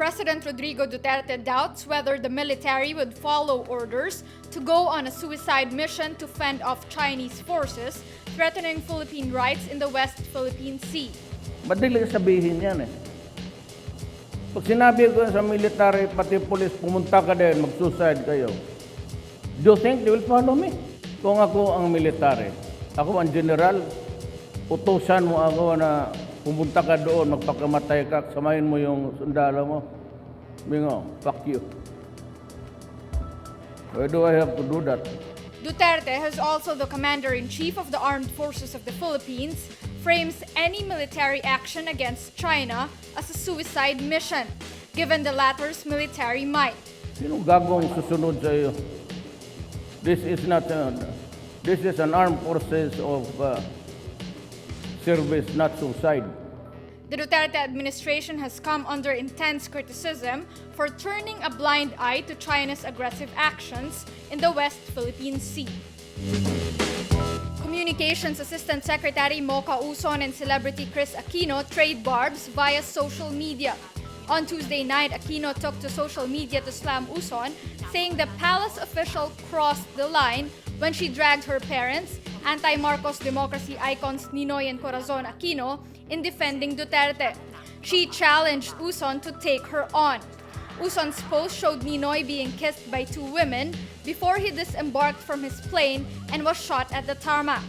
President Rodrigo Duterte doubts whether the military would follow orders to go on a suicide mission to fend off Chinese forces threatening Philippine rights in the West Philippine Sea. Madali sabihin yan eh. Pag sinabi ko sa military, pati police, pumunta ka din, mag-suicide kayo. Do you think they will follow me? Kung ako ang military, ako ang general, utusan mo ako na pumunta ka doon, magpakamatay ka, samahin mo yung sundalo mo. Bingo, fuck you. Why do I have to do that? Duterte, who's also the commander-in-chief of the Armed Forces of the Philippines, frames any military action against China as a suicide mission, given the latter's military might. Sinong gagawang susunod sa iyo? This is an armed forces of service, not suicide. The Duterte administration has come under intense criticism for turning a blind eye to China's aggressive actions in the West Philippine Sea. Communications Assistant Secretary Mocha and celebrity Kris Aquino trade barbs via social media. On Tuesday night, Aquino took to social media to slam Uson, saying the palace official crossed the line when she dragged her parents, anti-Marcos democracy icons Ninoy and Corazon Aquino, in defending Duterte. She challenged Uson to take her on. Uson's post showed Ninoy being kissed by two women before he disembarked from his plane and was shot at the tarmac.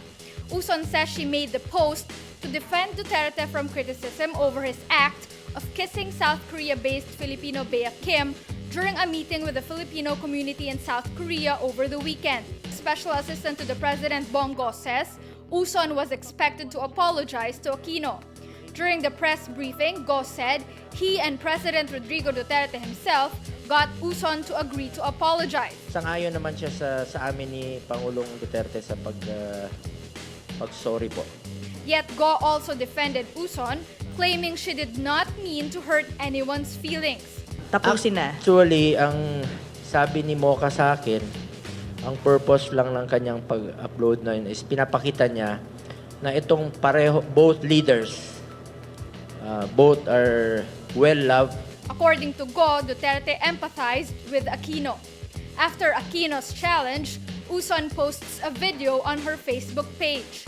Uson says she made the post to defend Duterte from criticism over his act of kissing South Korea-based Filipino Bea Kim during a meeting with the Filipino community in South Korea over the weekend. Special Assistant to the President Bongo says Uson was expected to apologize to Aquino. During the press briefing, Go said he and President Rodrigo Duterte himself got Uson to agree to apologize. Sangayon naman siya sa amin ni Pangulong Duterte sa pag-sorry po. Yet Go also defended Uson, claiming she did not mean to hurt anyone's feelings. Tapusin na. Actually, ang sabi ni Mocha sa akin, ang purpose lang ng kanyang pag-upload na yun is pinapakita niya na itong pareho, both leaders, both are well-loved. According to Go, Duterte empathized with Aquino. After Aquino's challenge, Uson posts a video on her Facebook page.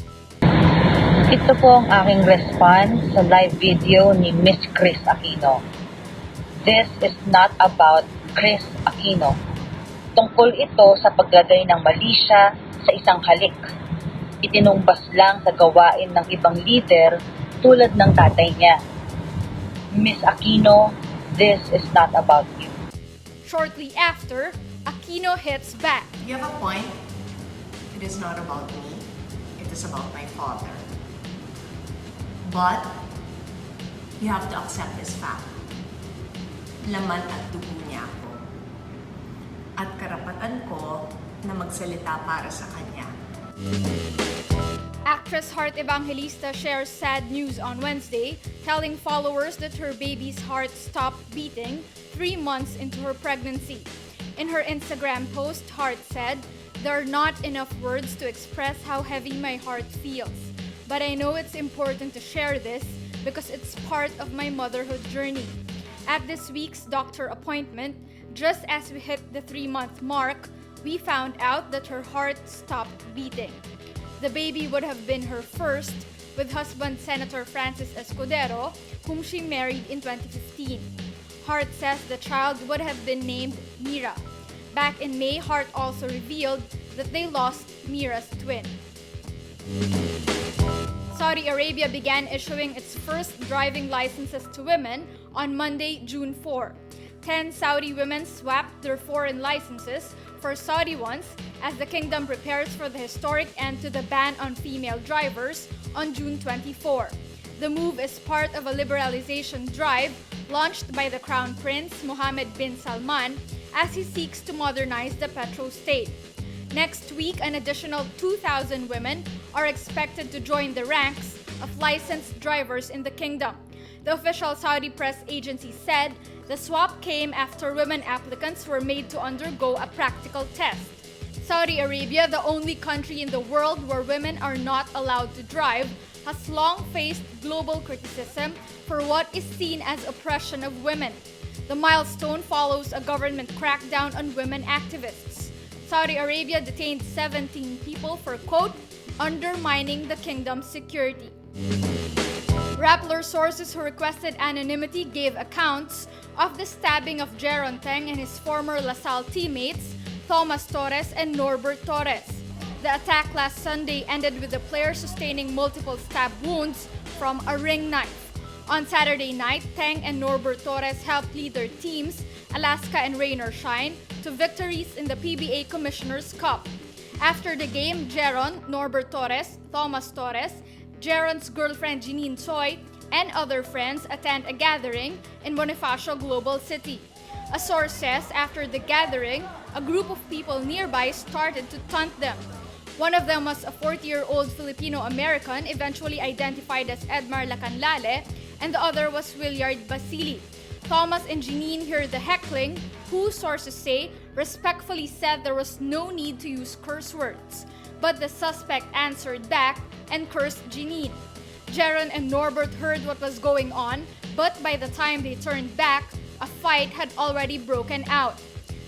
Ito po ang aking response sa live video ni Miss Kris Aquino. This is not about Kris Aquino. Tungkol ito sa paglagay ng mali siya sa isang halik. Itinumbas lang sa gawain ng ibang leader tulad ng tatay niya. Miss Aquino, this is not about you. Shortly after, Aquino hits back. You have a point. It is not about me. It is about my father. But, you have to accept this fact. Laman at dugo niya ako. At karapatan ko na magsalita para sa kanya. Actress Heart Evangelista shares sad news on Wednesday, telling followers that her baby's heart stopped beating 3 months into her pregnancy. In her Instagram post, Heart said, "There are not enough words to express how heavy my heart feels. But I know it's important to share this because it's part of my motherhood journey." At this week's doctor appointment, just as we hit the 3-month mark, we found out that her heart stopped beating. The baby would have been her first with husband Senator Francis Escudero, whom she married in 2015. Hart says the child would have been named Mira. Back in May, Hart also revealed that they lost Mira's twin. Saudi Arabia began issuing its first driving licenses to women on Monday, June 4. 10 Saudi women swapped their foreign licenses for Saudi ones as the kingdom prepares for the historic end to the ban on female drivers on June 24. The move is part of a liberalization drive launched by the Crown Prince Mohammed bin Salman as he seeks to modernize the petrostate. Next week, an additional 2,000 women are expected to join the ranks of licensed drivers in the kingdom. The official Saudi press agency said the swap came after women applicants were made to undergo a practical test. Saudi Arabia, the only country in the world where women are not allowed to drive, has long faced global criticism for what is seen as oppression of women. The milestone follows a government crackdown on women activists. Saudi Arabia detained 17 people for, quote, undermining the kingdom's security. Rappler sources who requested anonymity gave accounts of the stabbing of Jeron Teng and his former LaSalle teammates, Thomas Torres and Norbert Torres. The attack last Sunday ended with the player sustaining multiple stab wounds from a ring knife. On Saturday night, Teng and Norbert Torres helped lead their teams, Alaska and Rainer Shine, to victories in the PBA Commissioner's Cup. After the game, Jeron, Norbert Torres, Thomas Torres, Jeron's girlfriend Jeanine Choi, and other friends attend a gathering in Bonifacio Global City. A source says after the gathering, a group of people nearby started to taunt them. One of them was a 40-year-old Filipino-American, eventually identified as Edmar Lacanlale, and the other was Williard Basili. Thomas and Jeanine heard the heckling, who, sources say, respectfully said there was no need to use curse words. But the suspect answered back and cursed Jeanine. Jeron and Norbert heard what was going on, but by the time they turned back, a fight had already broken out.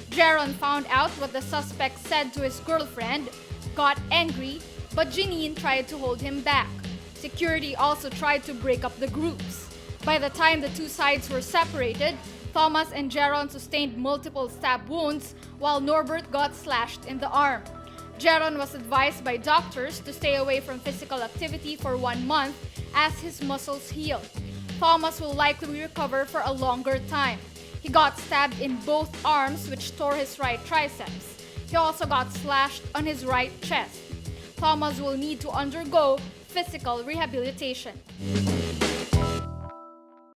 Jeron found out what the suspect said to his girlfriend, got angry, but Jeanine tried to hold him back. Security also tried to break up the groups. By the time the two sides were separated, Thomas and Jeron sustained multiple stab wounds, while Norbert got slashed in the arm. Jeron was advised by doctors to stay away from physical activity for 1 month as his muscles healed. Thomas will likely recover for a longer time. He got stabbed in both arms, which tore his right triceps. He also got slashed on his right chest. Thomas will need to undergo physical rehabilitation.